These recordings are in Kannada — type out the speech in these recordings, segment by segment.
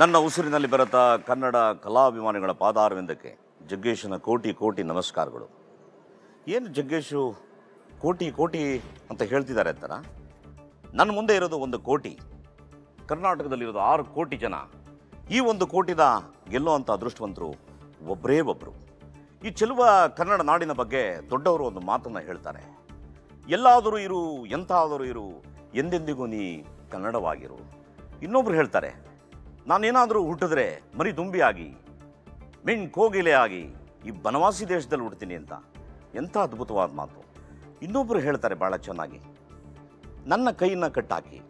ನನ್ನ ಉಸಿರಿನಲ್ಲಿ ಬರುತ್ತಾ ಕನ್ನಡ ಕಲಾಭಿಮಾನಿಗಳ ಪಾದಾರವಿಂದಕ್ಕೆ ಜಗ್ಗೇಶನ ಕೋಟಿ ಕೋಟಿ ನಮಸ್ಕಾರಗಳು. ಏನು ಜಗ್ಗೇಶು ಕೋಟಿ ಕೋಟಿ ಅಂತ ಹೇಳ್ತಿದ್ದಾರೆ ಅಂತಾರ? ನನ್ನ ಮುಂದೆ ಇರೋದು ಒಂದು ಕೋಟಿ, ಕರ್ನಾಟಕದಲ್ಲಿರೋದು 6 ಕೋಟಿ ಜನ. ಈ ಒಂದು ಕೋಟಿದ ಗೆಲ್ಲುವಂಥ ಅದೃಷ್ಟವಂತರು ಒಬ್ಬರೇ ಒಬ್ಬರು. ಈ ಚೆಲುವ ಕನ್ನಡ ನಾಡಿನ ಬಗ್ಗೆ ದೊಡ್ಡವರು ಒಂದು ಮಾತನ್ನು ಹೇಳ್ತಾರೆ, ಎಲ್ಲಾದರೂ ಇರು ಎಂತಾದರೂ ಇರು ಎಂದೆಂದಿಗೂ ನೀ ಕನ್ನಡವಾಗಿರು. ಇನ್ನೊಬ್ರು ಹೇಳ್ತಾರೆ, ನಾನೇನಾದರೂ ಹುಟ್ಟಿದ್ರೆ ಮರಿ ತುಂಬಿಯಾಗಿ ಕೋಗಿಲೆ ಆಗಿ ಈ ಬನವಾಸಿ ದೇಶದಲ್ಲಿ ಹುಡ್ತೀನಿ ಅಂತ. ಎಂಥ ಅದ್ಭುತವಾದ ಮಾತು. ಇನ್ನೊಬ್ಬರು ಹೇಳ್ತಾರೆ ಭಾಳ ಚೆನ್ನಾಗಿ, ನನ್ನ ಕೈಯನ್ನು ಕಟ್ಟಾಕಿ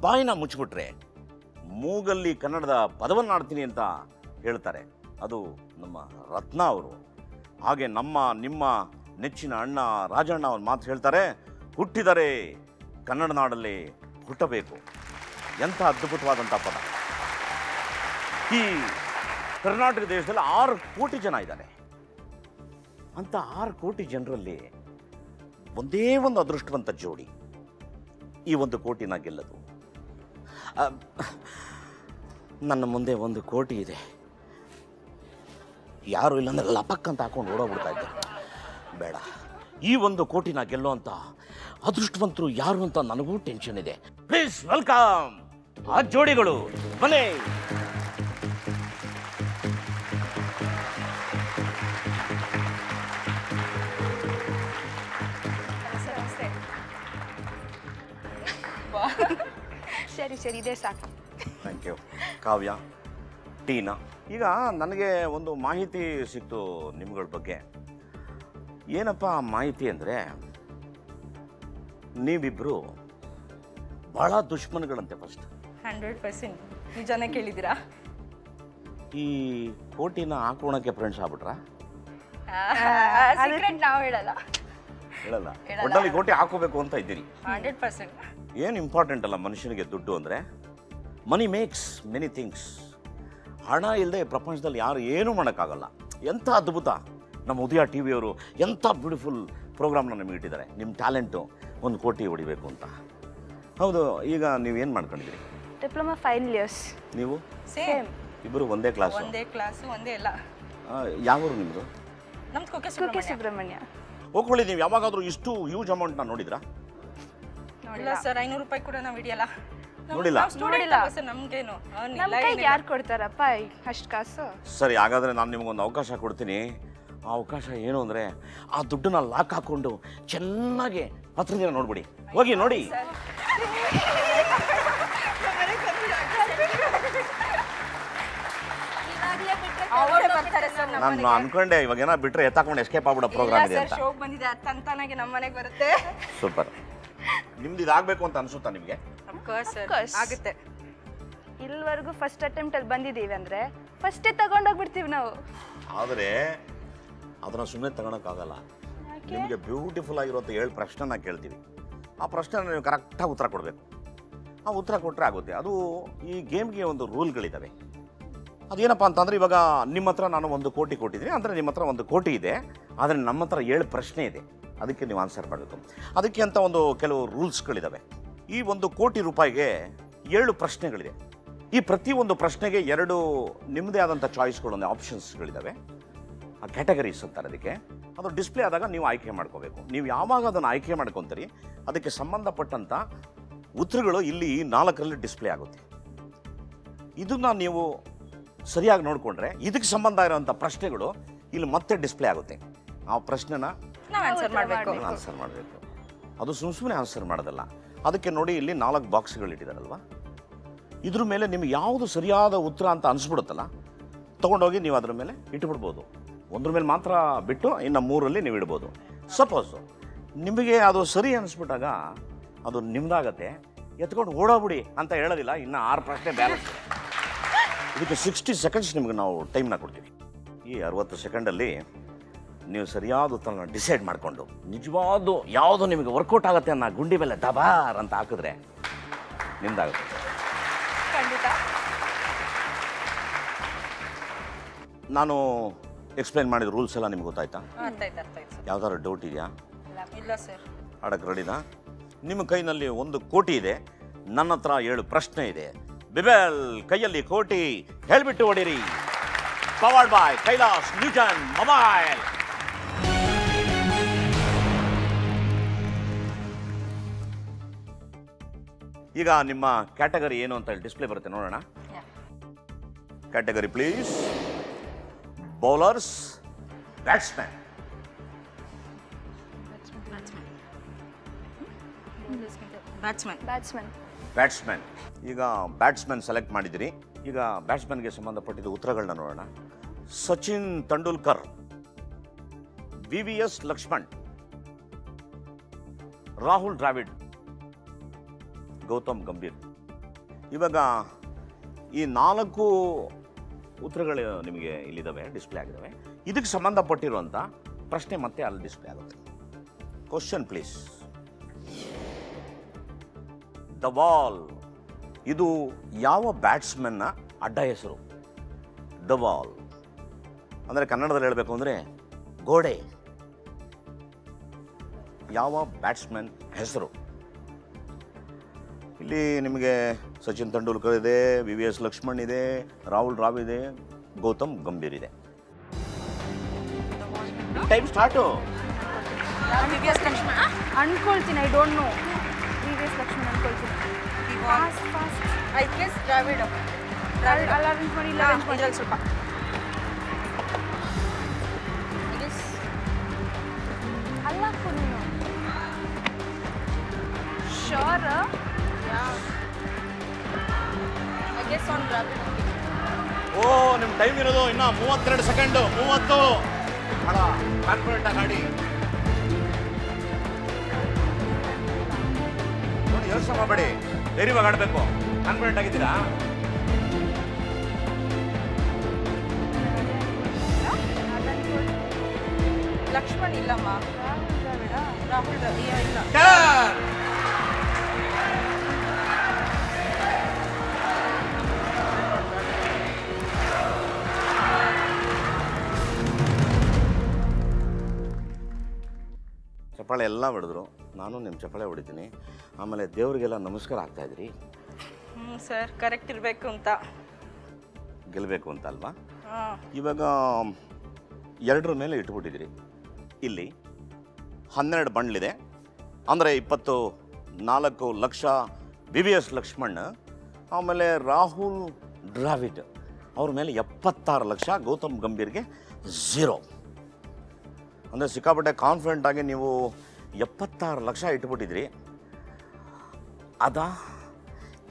ಬಾಯಿನ ಮುಚ್ಚಿಬಿಟ್ರೆ ಮೂಗಲ್ಲಿ ಕನ್ನಡದ ಪದವನ್ನು ಆಡ್ತೀನಿ ಅಂತ ಹೇಳ್ತಾರೆ. ಅದು ನಮ್ಮ ರತ್ನ ಅವರು. ಹಾಗೆ ನಿಮ್ಮ ನೆಚ್ಚಿನ ಅಣ್ಣ ರಾಜಣ್ಣ ಅವ್ರ ಮಾತು ಹೇಳ್ತಾರೆ, ಹುಟ್ಟಿದರೆ ಕನ್ನಡ ನಾಡಲ್ಲಿ ಹುಟ್ಟಬೇಕು. ಎಂಥ ಅದ್ಭುತವಾದಂಥ ಪದ. ಈ ಕರ್ನಾಟಕ ದೇಶದಲ್ಲಿ 6 ಕೋಟಿ ಜನ ಇದ್ದಾರೆ. ಅಂತ 6 ಕೋಟಿ ಜನರಲ್ಲಿ ಒಂದೇ ಒಂದು ಅದೃಷ್ಟವಂತ ಜೋಡಿ ಈ ಒಂದು ಕೋಟಿನ ಗೆಲ್ಲದು. ನನ್ನ ಮುಂದೆ 1 ಕೋಟಿ ಇದೆ, ಯಾರು ಇಲ್ಲಾಂದ್ರೆ ಲಪಕ್ ಅಂತ ಹಾಕೊಂಡು ಓಡೋಗ್ಬಿಡ್ತಾ ಇದ್ದೆ. ಬೇಡ, ಈ 1 ಕೋಟಿನ ಗೆಲ್ಲುವಂಥ ಅದೃಷ್ಟವಂತರು ಯಾರು ಅಂತ ನನಗೂ ಟೆನ್ಷನ್ ಇದೆ. ಪ್ಲೀಸ್ ವೆಲ್ಕಮ್ ಆ ಜೋಡಿಗಳು. ಬನ್ನಿ. ಸರಿ ಸರಿ, ಇದೇ ಸಾಕು. Thank you. ಕಾವ್ಯ, ಟೀನಾ, ಈಗ ನನಗೆ ಒಂದು ಮಾಹಿತಿ ಸಿಕ್ತು ನಿಮ್ಗಳ ಬಗ್ಗೆ. ಏನಪ್ಪ ಮಾಹಿತಿ ಅಂದರೆ, ನೀವಿಬ್ಬರು ಭಾಳ ದುಶ್ಮನ್ಗಳಂತೆ. ಫಸ್ಟ್ 100% ನಿಜಾನೇ ಕೇಳಿದ್ದೀರಾ? ಈ ಕೋಟಿನ ಹಾಕೋಣಕ್ಕೆ ಫ್ರೆಂಡ್ಸ್ ಆಗ್ಬಿಟ್ರಾ? ಸೀಕ್ರೆಟ್ ನಾವು ಹೇಳಲ್ಲ. ಹೇಳಲ್ಲ. ಒಟ್ಟಲ್ಲಿ ಕೋಟಿ ಹಾಕೋಬೇಕು ಅಂತ ಇದ್ದೀರಿ. 100%. ಏನು ಇಂಪಾರ್ಟೆಂಟ್ ಅಲ್ಲ ಮನುಷ್ಯನಿಗೆ ದುಡ್ಡು ಅಂದರೆ. ಮನಿ ಮೇಕ್ಸ್ ಮೆನಿ ಥಿಂಗ್ಸ್. ಹಣ ಇಲ್ಲದೆ ಪ್ರಪಂಚದಲ್ಲಿ ಯಾರು ಏನೂ ಮಾಡೋಕ್ಕಾಗಲ್ಲ. ಎಂಥ ಅದ್ಭುತ ನಮ್ಮ ಉದಯ ಟಿ ವಿಯವರು ಎಂಥ ಬ್ಯೂಟಿಫುಲ್ ಪ್ರೋಗ್ರಾಮ್ನ ನಮಗೆ ಇಟ್ಟಿದ್ದಾರೆ. ನಿಮ್ಮ ಟ್ಯಾಲೆಂಟು 1 ಕೋಟಿ ಹೊಡಿಬೇಕು ಅಂತ. ಹೌದು, ಈಗ ನೀವೇನು ಮಾಡ್ಕೊಂಡಿದ್ದೀರಿ? Diploma final years. ನೀವು? ಸೇಮ್. ಇಬ್ಬರು ಒಂದೇ ಕ್ಲಾಸ್? ಒಂದೇ ಕ್ಲಾಸು, ಒಂದೇ ಎಲ್ಲ. ಯಾವರು ನಿಮ್ಮದು? ನಮ್ದು ಕುಕ್ಕೆ ಸುಬ್ರಹ್ಮಣ್ಯ. ಹೋಗ್ಕೊಳ್ಳಿ. ನೀವು ಯಾವಾಗಾದರೂ ಇಷ್ಟು ಹ್ಯೂಜ್ ಅಮೌಂಟ್ನ ನೋಡಿದ್ರಾ? ಇಲ್ಲ ಸರ್, 500 ರೂಪಾಯಿ ಕೂಡ ನಾವು ಹಿಡಿಯಲ್ಲ. ನೋಡಿಲ್ಲ? ನೋಡಿಲ್ಲ ಸರ್, ನಮ್ಗೇನು ನಮ್ಮ ಕೈಗೆ ಯಾರು ಕೊಡ್ತಾರಪ್ಪ ಅಷ್ಟು ಕಾಸು? ಸರಿ, ಹಾಗಾದರೆ ನಾನು ನಿಮಗೊಂದು ಅವಕಾಶ ಕೊಡ್ತೀನಿ. ಆ ಅವಕಾಶ ಏನು ಅಂದರೆ, ಆ ದುಡ್ಡನ್ನ ಲಾಕ್ ಹಾಕ್ಕೊಂಡು ಚೆನ್ನಾಗಿ 10 ದಿನ ನೋಡ್ಬಿಡಿ. ಹೋಗಿ ನೋಡಿ. ನಾನು ಅನ್ಕೊಂಡೆ ಇವಾಗ ಏನೋ ಬಿಟ್ಟರೆ ಎತ್ತಾಕೊಂಡು ಎಸ್ಕೇಪ್ ಆಗ್ಬಿಡೋ ಪ್ರೋಗ್ರಾಮ್ ಇದೆ ಅಂತ. ಶೋ ಬಂದಿದೆ, ತಂತಾನಾಗೆ ನಮ್ಮ ಮನೆಗೆ ಬರುತ್ತೆ. ಸೂಪರ್. ನಿಮ್ದು ಇದಾಗಬೇಕು ಅಂತ ಅನ್ಸುತ್ತಾ ನಿಮಗೆ? ಆಗುತ್ತೆ. ಇಲ್ಲಿವರೆಗೂ ಫಸ್ಟ್ ಅಟೆಂಪ್ಟ್ ಅಲ್ಲಿ ಬಂದಿದ್ದೀವಿ ಅಂದರೆ ಫಸ್ಟೇ ತಗೊಂಡೋಗ್ಬಿಡ್ತೀವಿ ನಾವು. ಆದರೆ ಅದನ್ನು ಸುಮ್ಮನೆ ತಗೊಳಕ್ಕಾಗಲ್ಲ. ನಿಮಗೆ ಬ್ಯೂಟಿಫುಲ್ ಆಗಿರುವಂಥ 7 ಪ್ರಶ್ನೆನ ಕೇಳ್ತೀವಿ. ಆ ಪ್ರಶ್ನೆ ನೀವು ಕರೆಕ್ಟಾಗಿ ಉತ್ತರ ಕೊಡಬೇಕು. ಆ ಉತ್ತರ ಕೊಟ್ಟರೆ ಆಗುತ್ತೆ. ಅದು ಈ ಗೇಮ್ಗೆ ಒಂದು ರೂಲ್ಗಳಿದ್ದಾವೆ. ಅದೇನಪ್ಪ ಅಂತಂದರೆ, ಇವಾಗ ನಿಮ್ಮ ಹತ್ರ ನಾನು 1 ಕೋಟಿ ಕೊಟ್ಟಿದ್ದೀನಿ ಅಂದರೆ ನಿಮ್ಮ ಹತ್ರ 1 ಕೋಟಿ ಇದೆ. ಆದರೆ ನಮ್ಮ ಹತ್ರ 7 ಪ್ರಶ್ನೆ ಇದೆ. ಅದಕ್ಕೆ ನೀವು ಆನ್ಸರ್ ಮಾಡಬೇಕು. ಅದಕ್ಕೆ ಅಂತ ಕೆಲವು ರೂಲ್ಸ್ಗಳಿದ್ದಾವೆ. ಈ 1 ಕೋಟಿ ರೂಪಾಯಿಗೆ 7 ಪ್ರಶ್ನೆಗಳಿದೆ. ಈ ಪ್ರತಿಯೊಂದು ಪ್ರಶ್ನೆಗೆ 2 ನಿಮ್ಮದೇ ಆದಂಥ ಚಾಯ್ಸ್ಗಳು, ಆಪ್ಷನ್ಸ್ಗಳಿದ್ದಾವೆ. ಆ ಕ್ಯಾಟಗರೀಸ್ ಅಂತಾರೆ ಅದಕ್ಕೆ. ಅದು ಡಿಸ್ಪ್ಲೇ ಆದಾಗ ನೀವು ಆಯ್ಕೆ ಮಾಡ್ಕೋಬೇಕು. ನೀವು ಯಾವಾಗ ಅದನ್ನು ಆಯ್ಕೆ ಮಾಡ್ಕೊತೀರಿ ಅದಕ್ಕೆ ಸಂಬಂಧಪಟ್ಟಂಥ ಉತ್ತರಗಳು ಇಲ್ಲಿ 4ರಲ್ಲಿ ಡಿಸ್ಪ್ಲೇ ಆಗುತ್ತೆ. ಇದನ್ನು ನೀವು ಸರಿಯಾಗಿ ನೋಡಿಕೊಂಡ್ರೆ ಇದಕ್ಕೆ ಸಂಬಂಧ ಇರೋವಂಥ ಪ್ರಶ್ನೆಗಳು ಇಲ್ಲಿ ಮತ್ತೆ ಡಿಸ್ಪ್ಲೇ ಆಗುತ್ತೆ. ಆ ಪ್ರಶ್ನೆನ ನಾವು ಆನ್ಸರ್ ಮಾಡಬೇಕು. ಆನ್ಸರ್ ಮಾಡಬೇಕು. ಅದು ಸುಮ್ಮನೆ ಆನ್ಸರ್ ಮಾಡೋದಲ್ಲ. ಅದಕ್ಕೆ ನೋಡಿ, ಇಲ್ಲಿ 4 ಬಾಕ್ಸ್ಗಳು ಇಟ್ಟಿದ್ದಾರಲ್ವ, ಇದ್ರ ಮೇಲೆ ನಿಮಗೆ ಯಾವುದು ಸರಿಯಾದ ಉತ್ತರ ಅಂತ ಅನಿಸ್ಬಿಡುತ್ತಲ್ಲ, ತೊಗೊಂಡೋಗಿ ನೀವು ಅದ್ರ ಮೇಲೆ ಇಟ್ಬಿಡ್ಬೋದು. ಒಂದ್ರ ಮೇಲೆ ಮಾತ್ರ ಬಿಟ್ಟು ಇನ್ನು 3ರಲ್ಲಿ ನೀವು ಇಡ್ಬೋದು. ಸಪೋಸು ನಿಮಗೆ ಅದು ಸರಿ ಅನಿಸ್ಬಿಟ್ಟಾಗ ಅದು ನಿಮ್ದಾಗತ್ತೆ. ಎತ್ಕೊಂಡು ಓಡೋಗ್ಬಿಡಿ ಅಂತ ಹೇಳೋದಿಲ್ಲ. ಇನ್ನು 6 ಪ್ರಶ್ನೆ ಬ್ಯಾಲೆನ್ಸ್. ಇದಕ್ಕೆ 60 ಸೆಕೆಂಡ್ಸ್ ನಿಮಗೆ ನಾವು ಟೈಮ್ನ ಕೊಡ್ತೀವಿ. ಈ 60 ಸೆಕೆಂಡಲ್ಲಿ ನೀವು ಸರಿಯಾದ ಉತ್ತರನ ಡಿಸೈಡ್ ಮಾಡಿಕೊಂಡು ನಿಜವಾದ ಯಾವುದು ನಿಮಗೆ ವರ್ಕೌಟ್ ಆಗುತ್ತೆ ಅನ್ನೋ ಗುಂಡಿ ಮೇಲೆ ದಬಾರ್ ಅಂತ ಹಾಕಿದ್ರೆ ನಿಮ್ದಾಗುತ್ತೆ. ಖಂಡಿತ. ನಾನು ಎಕ್ಸ್ಪ್ಲೈನ್ ಮಾಡಿದ ರೂಲ್ಸ್ ಎಲ್ಲ ನಿಮ್ಗೆ ಗೊತ್ತಾಯ್ತಾ? ಅರ್ಥ ಆಯ್ತು. ಯಾವ್ದಾದ್ರು ಡೌಟ್ ಇದೆಯಾ? ಇಲ್ಲ ಸರ್. ಆಡಕ್ಕೆ ರೆಡಿನಾ? ನಿಮ್ಮ ಕೈನಲ್ಲಿ 1 ಕೋಟಿ ಇದೆ, ನನ್ನ ಹತ್ರ 7 ಪ್ರಶ್ನೆ ಇದೆ. ಬಿಬೆಲ್ ಕೈಯಲ್ಲಿ ಕೋಟಿ ಹೇಳ್ಬಿಟ್ಟು ಹೊಡಿರಿ. Powered by Kailas Newton mobile. ಈಗ ನಿಮ್ಮ ಕ್ಯಾಟಗರಿ ಏನು ಅಂತ ಡಿಸ್ಪ್ಲೇ ಬರುತ್ತೆ ನೋಡೋಣ. Category please. Bowlers, batsman. Batsman. ಈಗ ಬ್ಯಾಟ್ಸ್ಮನ್ ಸೆಲೆಕ್ಟ್ ಮಾಡಿದಿರಿ. ಈಗ ಬ್ಯಾಟ್ಸ್ಮನ್ಗೆ ಸಂಬಂಧಪಟ್ಟಿದ್ದ ಉತ್ತರಗಳನ್ನ ನೋಡೋಣ. ಸಚಿನ್ ತೆಂಡೂಲ್ಕರ್, VVS ಲಕ್ಷ್ಮಣ್, ರಾಹುಲ್ ದ್ರಾವಿಡ್, ಗೌತಮ್ ಗಂಭೀರ್. ಇವಾಗ ಈ 4 ಉತ್ತರಗಳು ನಿಮಗೆ ಇಲ್ಲಿದ್ದಾವೆ, ಡಿಸ್ಪ್ಲೇ ಆಗಿದ್ದಾವೆ. ಇದಕ್ಕೆ ಸಂಬಂಧಪಟ್ಟಿರುವಂಥ ಪ್ರಶ್ನೆ ಮತ್ತೆ ಅಲ್ಲಿ ಡಿಸ್ಪ್ಲೇ ಆಗುತ್ತೆ. Question please. ದ ವಾಲ್, ಇದು ಯಾವ ಬ್ಯಾಟ್ಸ್ಮನ್ನ ಅಡ್ಡ ಹೆಸರು? ದ ವಾಲ್ ಅಂದರೆ ಕನ್ನಡದಲ್ಲಿ ಹೇಳಬೇಕು ಅಂದರೆ ಗೋಡೆ. ಯಾವ ಬ್ಯಾಟ್ಸ್ಮನ್ ಹೆಸರು? ಇಲ್ಲಿ ನಿಮಗೆ ಸಚಿನ್ ತೆಂಡೂಲ್ಕರ್ ಇದೆ, VVS ಲಕ್ಷ್ಮಣ್ ಇದೆ, ರಾಹುಲ್ ದ್ರಾವಿಡ್ ಇದೆ, ಗೌತಮ್ ಗಂಭೀರ್ ಇದೆ. Time start. ಅನ್ಕೊಳ್ತೀನಿ, I don't know. VVS Laxman ಅನ್ಕೊಳ್ತೀನಿ. ದ್ರಾವಿಡ್. ಸ್ವಲ್ಪ ಅಲ್ಲ ನೀನು ಶೋರ್? ಓ, ನಿಮ್ಮ ಟೈಮ್ ಇರೋದು ಇನ್ನು 32 ಸೆಕೆಂಡು. 30. ಬಹಳ ಕಾನ್ಫಿಡೆಂಟ್ ಆಗಿ ಆಡಿ. ನೋಡಿ, ಯೋಚನೆ ಮಾಡಬೇಡಿ, ಧೈರ್ಯವಾಗಿ ಆಡಬೇಕು. ಕಾನ್ಫಿಡೆಂಟ್ ಆಗಿದ್ದೀರಾ? ಲಕ್ಷ್ಮಣ್ ಇಲ್ಲಮ್ಮ. ರಾಹುಲ್ ಇಲ್ಲ. ಚಪ್ಪಾಳೆ ಎಲ್ಲ ಹೊಡೆದ್ರು, ನಾನು ನಿಮ್ಮ ಚಪ್ಪಾಳೆ ಹೊಡಿತೀನಿ. ಆಮೇಲೆ ದೇವರಿಗೆಲ್ಲ ನಮಸ್ಕಾರ ಆಗ್ತಾ ಇದ್ರಿ. ಸರ್, ಕರೆಕ್ಟ್ ಇರಬೇಕು ಅಂತ. ಗೆಲ್ಲಬೇಕು ಅಂತ ಅಲ್ವಾ? ಇವಾಗ 2 ಮೇಲೆ ಇಟ್ಬಿಟ್ಟಿದ್ದೀರಿ. ಇಲ್ಲಿ 12 ಬಂಡ್ಲಿದೆ, ಅಂದರೆ 24 ಲಕ್ಷ VVS ಲಕ್ಷ್ಮಣ್. ಆಮೇಲೆ ರಾಹುಲ್ ದ್ರಾವಿಡ್ ಅವ್ರ ಮೇಲೆ 76 ಲಕ್ಷ, ಗೌತಮ್ ಗಂಭೀರ್ಗೆ 0. ಅಂದರೆ ಸಿಕ್ಕಾಪಟ್ಟೆ ಕಾನ್ಫಿಡೆಂಟ್ ಆಗಿ ನೀವು 76 ಲಕ್ಷ ಇಟ್ಬಿಟ್ಟಿದ್ರಿ. ಅದಾ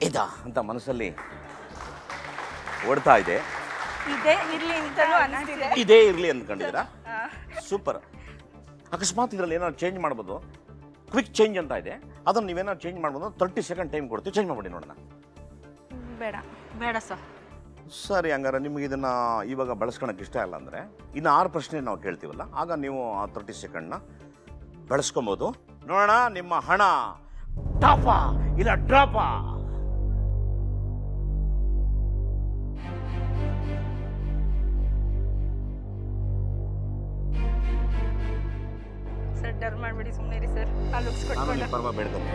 ಇದಾ ಅಂತ ಮನಸ್ಸಲ್ಲಿ ಓಡ್ತಾ ಇದೆ. ಇದೇ ಇರ್ಲಿ ಅಂತಲೂ ಅನಿಸ್ತಿದೆ. ಇದೇ ಇರಲಿ ಅಂದ್ಕೊಂಡಿದ್ದೀರಾ? ಸೂಪರ್. ಅಕಸ್ಮಾತ್ ಇದರಲ್ಲಿ ಏನಾದ್ರು ಚೇಂಜ್ ಮಾಡ್ಬೋದು. ಕ್ವಿಕ್ ಚೇಂಜ್ ಅಂತ ಇದೆ, ಅದನ್ನು ನೀವೇನಾದ್ರು ಚೇಂಜ್ ಮಾಡ್ಬೋದು. 30 ಸೆಕೆಂಡ್ ಟೈಮ್ ಕೊಡ್ತೀವಿ, ಚೇಂಜ್ ಮಾಡ್ಬಿಡಿ ನೋಡೋಣ. ಬೇಡ ಬೇಡ ಸರ್. ಸರಿ, ಹಂಗಾರೆ ನಿಮಗೆ ಇದನ್ನು ಇವಾಗ ಬಳಸ್ಕೊಳಕ್ಕೆ ಇಷ್ಟ ಇಲ್ಲ ಅಂದರೆ ಇನ್ನು 6 ಪ್ರಶ್ನೆ ನಾವು ಕೇಳ್ತೀವಲ್ಲ, ಆಗ ನೀವು ಆ 30 ಸೆಕೆಂಡ್ನ ಬಳಸ್ಕೊಬೋದು. ನೋಡೋಣ ನಿಮ್ಮ ಹಣ ಟಾಪಾ ಇಲ್ಲ ಡ್ರಾಪಾ. ಸರ್, ಡರ್ ಮಾಡಬೇಡಿ, ಸುಮ್ಮನೆ ಇರಿ ಸರ್. ಆ ಲುಕ್ಸ್ ಕೊಟ್ಕೊಂಡು ಪರ್ವ ಬೇಡ್ತಾರೆ.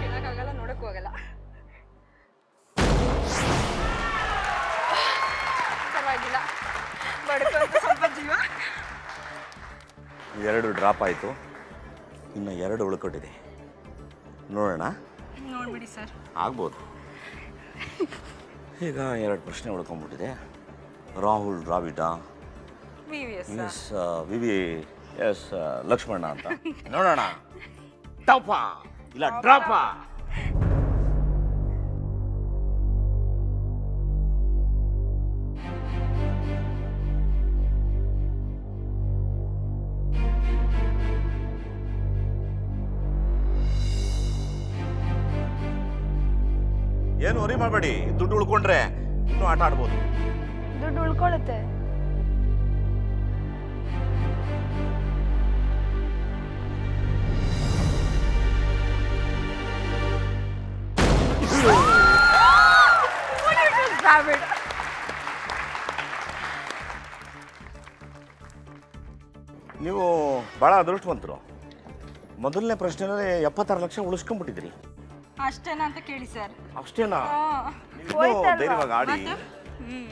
ಕೇಳಕ್ಕಾಗಲ್ಲ, ನೋಡಕ್ಕೂ ಆಗಲ್ಲ. ಪರವಾಗಿಲ್ಲ, ಬಡ್ಕೊಂತ ಸ್ವಲ್ಪ ಜೀವ. 2 ಡ್ರಾಪ್ ಆಯಿತು, ಇನ್ನು 2 ಉಳ್ಕೊಟ್ಟಿದೆ. ನೋಡೋಣ. ನೋಡ್ಬಿಡಿ ಸರ್. ಆಗ್ಬೋದು. ಈಗ 2 ಪ್ರಶ್ನೆ ಉಳ್ಕೊಂಡ್ಬಿಟ್ಟಿದೆ. ರಾಹುಲ್ ದ್ರಾವಿಡ, VVS ಲಕ್ಷ್ಮಣ ಅಂತ. ನೋಡೋಣ, ಟಾಪಾ ಇಲ್ಲ ಡ್ರಾಪಾ. ಏನು ವರಿ ಮಾಡಬೇಡಿ, ದುಡ್ಡು ಉಳ್ಕೊಂಡ್ರೆ ಇನ್ನೂ ಆಟ ಆಡ್ಬೋದು. ದುಡ್ಡು ಉಳ್ಕೊಳ್ಳುತ್ತೆ. ರಾಬಿಡ್. ನೀವು ಭಾಳ ಅದೃಷ್ಟವಂತರು. ಮೊದಲನೇ ಪ್ರಶ್ನೆಯಲ್ಲಿ 76 ಲಕ್ಷ ಉಳಿಸ್ಕೊಂಡ್ಬಿಟ್ಟಿದ್ರಿ. ಅಷ್ಟೇನಾ ಅಂತ ಕೇಳಿ ಸರ್. ಅಷ್ಟೇನಾ? ನೀವು ಹೋಯ್ತಲ್ವಾ? ಧೈರ್ಯವಾಗಿ ಆಡಿ. ಹ್ಮ್.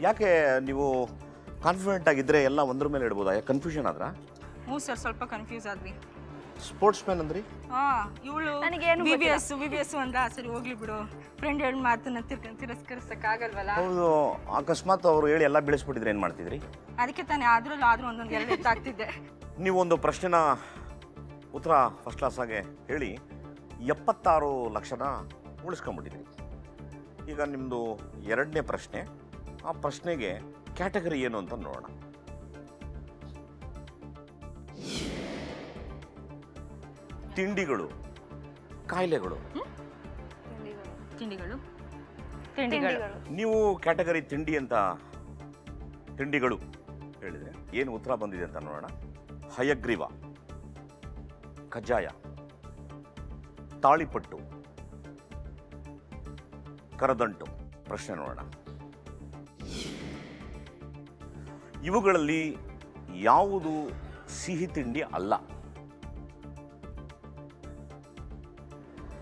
ಯಾಕೆ ನೀವು ಕಾನ್ಫಿಡೆಂಟ್ ಆಗಿದ್ರೆ ಎಲ್ಲ ಒಂದ್ರ ಮೇಲೆ ಇಡ್ಬೋದಾ? ಯಾಕೆ ಕನ್ಫ್ಯೂಷನ್ ಆದ್ರಾ? ಹ್ಞೂ ಸರ್, ಸ್ವಲ್ಪ ಕನ್ಫ್ಯೂಸ್ ಆದ್ವಿ. ಸ್ಪೋರ್ಟ್ಸ್ ಮ್ಯಾನ್ ಅಂದ್ರಿ? ಇವಳು ನನಗೇನು ವಿ.ಬಿ.ಎಸ್ ಅಂದ. ಸರಿ ಹೋಗ್ಲಿ ಬಿಡು, ಫ್ರೆಂಡ್ ಹೇಳಿ ಮಾತನ್ನ ತಿರಸ್ಕರಿಸಕ್ಕಾಗಲ್ವಲ್ಲ. ಹೌದು, ಅಕಸ್ಮಾತ್ ಅವ್ರು ಹೇಳಿ ಎಲ್ಲ ಬೆಳೆಸ್ಬಿಟ್ಟಿದ್ರೆ ಏನು ಮಾಡ್ತಿದ್ರಿ? ಅದಕ್ಕೆ ತಾನೇ ಆದ್ರೂ ಒಂದೊಂದು ಎರಡು ಎತ್ತಾಗ್ತಿದ್ದೆ. ನೀವು ಒಂದು ಪ್ರಶ್ನೆನ ಉತ್ತರ ಫಸ್ಟ್ ಕ್ಲಾಸ್ ಆಗಿ ಹೇಳಿ 76 ಲಕ್ಷನ ಉಳಿಸ್ಕೊಂಡ್ಬಿಟ್ಟಿದ್ರಿ. ಈಗ ನಿಮ್ಮದು ಎರಡನೇ ಪ್ರಶ್ನೆ. ಆ ಪ್ರಶ್ನೆಗೆ ಕ್ಯಾಟಗರಿ ಏನು ಅಂತ ನೋಡೋಣ. ತಿಂಡಿಗಳು, ಕಾಯಿಲೆಗಳು. ತಿಂಡಿಗಳು. ನೀವು ಕ್ಯಾಟಗರಿ ತಿಂಡಿಗಳು ಹೇಳಿದ್ರೆ ಏನು ಉತ್ತರ ಬಂದಿದೆ ಅಂತ ನೋಡೋಣ. ಹಯಗ್ರೀವ, ಕಜ್ಜಾಯ, ತಾಳಿಪಟ್ಟು, ಕರದಂಟು. ಪ್ರಶ್ನೆ ನೋಡೋಣ. ಇವುಗಳಲ್ಲಿ ಯಾವುದು ಸಿಹಿ ತಿಂಡಿ ಅಲ್ಲ?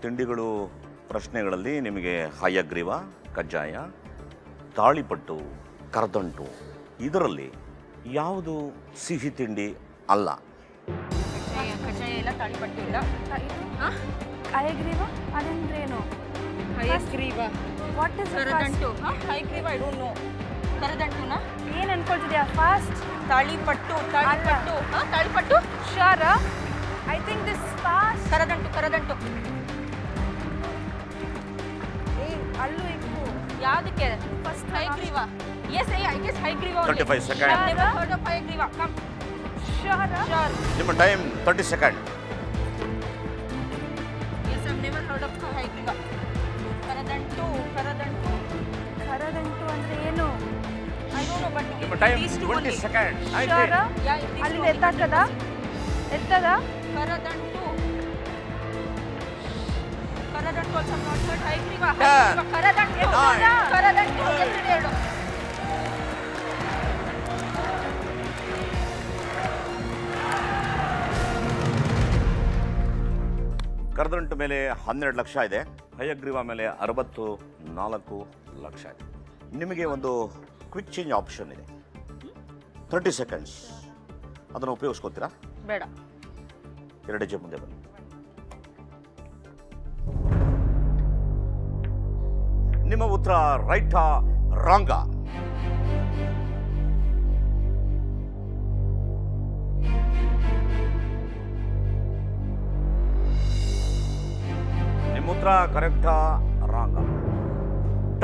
ತಿಂಡಿಗಳು ಪ್ರಶ್ನೆಗಳಲ್ಲಿ ನಿಮಗೆ ಹಯಗ್ರೀವ, ಕಜ್ಜಾಯ, ತಾಳಿಪಟ್ಟು, ಕರದಂಟು, ಇದರಲ್ಲಿ ಯಾವುದು ಸಿಹಿ ತಿಂಡಿ ಅಲ್ಲ? ಕಜ್ಜಾಯ ಇಲ್ಲ, ತಾಳಿಪಟ್ಟು ಇಲ್ಲ. ಹಯಗ್ರೀವ ಅದಂದ್ರೇನು? ಹಯಗ್ರೀವ, ವಾಟ್ ಇಸ್ ಕರದಂಟು. ಹಯಗ್ರೀವ ಐ ಡೋಂಟ್ ನೋ. ಕರದಂಟುನಾ? ಏನು ಅನ್ಕೊಳ್ತಿದ್ಯಾ? ಫಾಸ್ಟ್. ತಾಳಿಪಟ್ಟು. Sure? I think this fast. ಕರದಂಟು. ಅಲ್ಲೂ ಇಕ್ಕು. ಯಾವ್ದಕ್ಕೆ? First hayagriva. Yes, I guess hayagriva. 35 seconds. I've never heard of hayagriva. Come. Sure. ನಿಮ್ಮ time 30 second. Yes, I've never heard of hayagriva. ಕರದಂಟು ಅಂದ್ರೆ ಏನು? I don't know, but ನಿಮ್ಮ ಟೈಮ್ these two 20 only. Second. Sure? Yeah, these two ಅಲ್ಲಿಂದ only. ಎತ್ತದ? Karadantu also I'm not heard. ಹಯಗ್ರೀವ. ಕರದಂಟು. ಎತ್ತಿಡಿ ಹೇಳು. ಕರದಂಟು ಮೇಲೆ 12 ಲಕ್ಷ ಇದೆ. ಹಯಗ್ರೀವ ಮೇಲೆ 64 ಲಕ್ಷ ಇದೆ. ನಿಮಗೆ ಒಂದು ಕ್ವಿಕ್ ಚೇಂಜ್ ಆಪ್ಷನ್ ಇದೆ. 30 ಸೆಕೆಂಡ್ಸ್. ಅದನ್ನು ಉಪಯೋಗಿಸ್ಕೋತೀರಾ? ಬೇಡ. 2 ಹೆಜ್ಜೆ ಮುಂದೆ ಬನ್ನಿ. ನಿಮ್ಮ ಉತ್ತರ ರೈಟಾ ರಾಂಗಾ? ನಿಮ್ಮ ಉತ್ತರ ಕರೆಕ್ಟಾ ರಾಂಗಾ?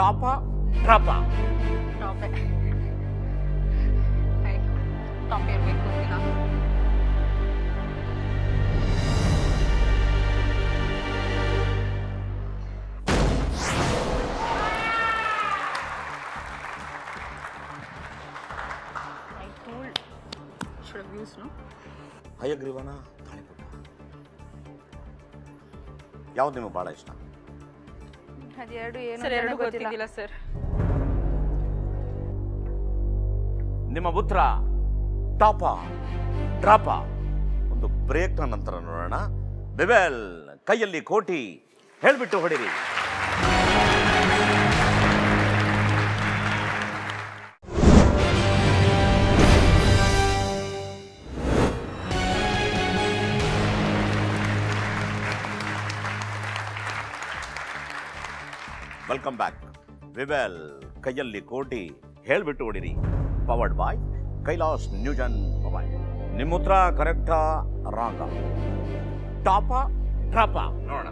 ಟಾಪಾ ಟ್ರಾಪಾ? ಟಾಪೇ ಇರಬೇಕು ಅಂತೀರಾ? ಹಯಗ್ರೀವನ ತಾಳಿಪಟ್ಟ ಯಾವ್ದು ನಿಮಗೆ ಬಹಳ ಇಷ್ಟ? ಅದೆರಡು ಏನು ಸರ್, ಎರಡು ಗೊತ್ತಿಲ್ಲ ಸರ್. ನಿಮ್ಮ ಉತ್ತರ ಟಾಪಾ ಡ್ರಾಪಾ? ಒಂದು ಬ್ರೇಕ್ನ ನಂತರ ನೋಡೋಣ. ಬೆವೆಲ್ ಕೈಯಲ್ಲಿ ಕೋಟಿ, ಹೇಳ್ಬಿಟ್ಟು ಹೊಡಿರಿ. Welcome back. ವಿವೆಲ್ ಕೈಯಲ್ಲಿ ಕೋಟಿ, ಹೇಳ್ಬಿಟ್ಟು ಹೊಡಿರಿ. Powered by Kailas Newton mobile. ನಿಮ್ಮ ಉತ್ತರ ಕರೆಕ್ಟಾ ರಾಂಗಾ? ಟಾಪಾ ಟ್ರಾಪಾ? ನೋಡೋಣ.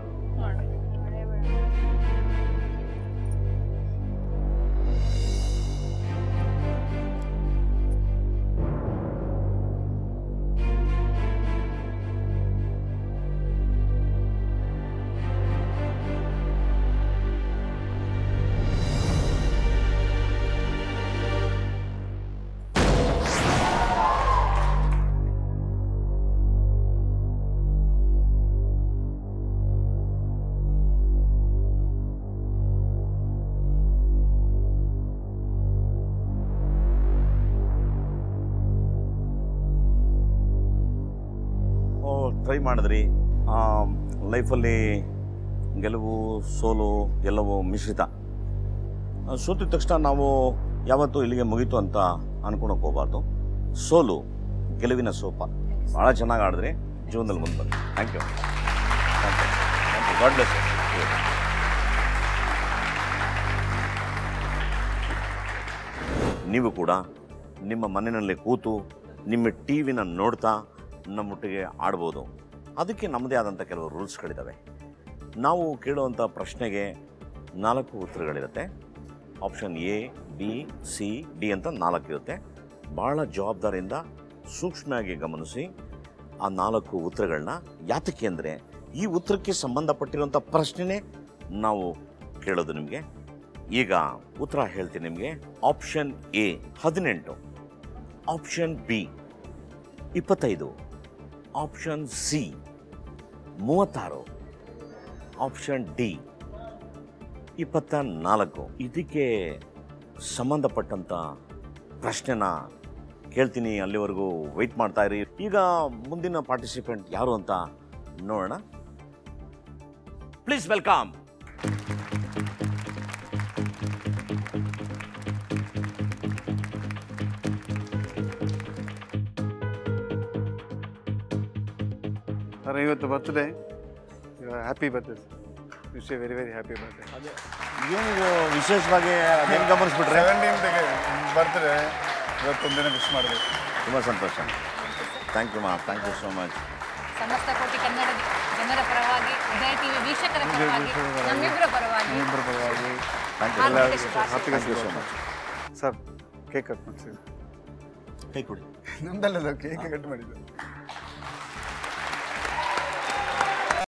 ಟ್ರೈ ಮಾಡಿದ್ರಿ. ಲೈಫಲ್ಲಿ ಗೆಲುವು ಸೋಲು ಎಲ್ಲವೂ ಮಿಶ್ರಿತ. ಸೋತಿದ ತಕ್ಷಣ ನಾವು ಯಾವತ್ತೂ ಇಲ್ಲಿಗೆ ಮುಗೀತು ಅಂತ ಅನ್ಕೊಳಕ್ಕೆ ಹೋಗಬಾರ್ದು. ಸೋಲು ಗೆಲುವಿನ ಸೋಪ. ಭಾಳ ಚೆನ್ನಾಗಿ ಆಡಿದ್ರಿ. ಜೀವನದಲ್ಲಿ ಮುಂದೆ ಬನ್ನಿ. Thank you. Thank you. Thank you. God bless you. ನೀವು ಕೂಡ ನಿಮ್ಮ ಮನೆಯಲ್ಲಿ ಕೂತು ನಿಮ್ಮ ಟಿ ವಿನ ನೋಡ್ತಾ ನಮ್ಮೊಟ್ಟಿಗೆ ಆಡ್ಬೋದು. ಅದಕ್ಕೆ ನಮ್ಮದೇ ಆದಂಥ ಕೆಲವು ರೂಲ್ಸ್ಗಳಿದ್ದಾವೆ. ನಾವು ಕೇಳುವಂಥ ಪ್ರಶ್ನೆಗೆ 4 ಉತ್ತರಗಳಿರುತ್ತೆ. Option A, B, C, D ಅಂತ 4 ಇರುತ್ತೆ. ಭಾಳ ಜವಾಬ್ದಾರಿಯಿಂದ ಸೂಕ್ಷ್ಮವಾಗಿ ಗಮನಿಸಿ ಆ 4 ಉತ್ತರಗಳನ್ನ. ಯಾತಕ್ಕೆ ಅಂದರೆ ಈ ಉತ್ತರಕ್ಕೆ ಸಂಬಂಧಪಟ್ಟಿರುವಂಥ ಪ್ರಶ್ನೆನೇ ನಾವು ಕೇಳೋದು ನಿಮಗೆ. ಈಗ ಉತ್ತರ ಹೇಳ್ತೀನಿ ನಿಮಗೆ. Option A 18, option B 25, option C 36, option D 24. ಇದಕ್ಕೆ ಸಂಬಂಧಪಟ್ಟಂಥ ಪ್ರಶ್ನೆನ ಕೇಳ್ತೀನಿ. ಅಲ್ಲಿವರೆಗೂ ವೆಯ್ಟ್ ಮಾಡ್ತಾ ಇರಿ. ಈಗ ಮುಂದಿನ ಪಾರ್ಟಿಸಿಪೆಂಟ್ ಯಾರು ಅಂತ ನೋಡೋಣ. Please welcome. ಸರ್ ಇವತ್ತು birthday. Happy birthday sir. Wish very very happy birthday. ಅದೇ ಏನು ವಿಶೇಷವಾಗಿ ಅದೇನು ಗಮನಿಸ್ಬಿಟ್ರೆ 17th ಬರ್ತ್ಡೇ ಇವತ್ತೊಂದು ದಿನ ವಿಶ್ ಮಾಡಬೇಕು. ತುಂಬ ಸಂತೋಷ. ಥ್ಯಾಂಕ್ ಯು ಮಾ. Thank you so much. ಸಮಸ್ತ ಕೋಟಿ ಕನ್ನಡ ಜನರ ಪರವಾಗಿ, ಉದಯ ಟಿವಿ ವೀಕ್ಷಕರ ಪರವಾಗಿ, ನಮ್ಮಿಬ್ಬರ ಪರವಾಗಿ ಇಬ್ಬರ ಪರವಾಗಿ thank you. Thank you so much. Sir cake cut ಮಾಡಿಸಿ. ಕೈ ಕೊಡಿ. ನಮ್ದಲ್ಲ ಕೇಕ್ ಕಟ್ ಮಾಡಿದ್ದು.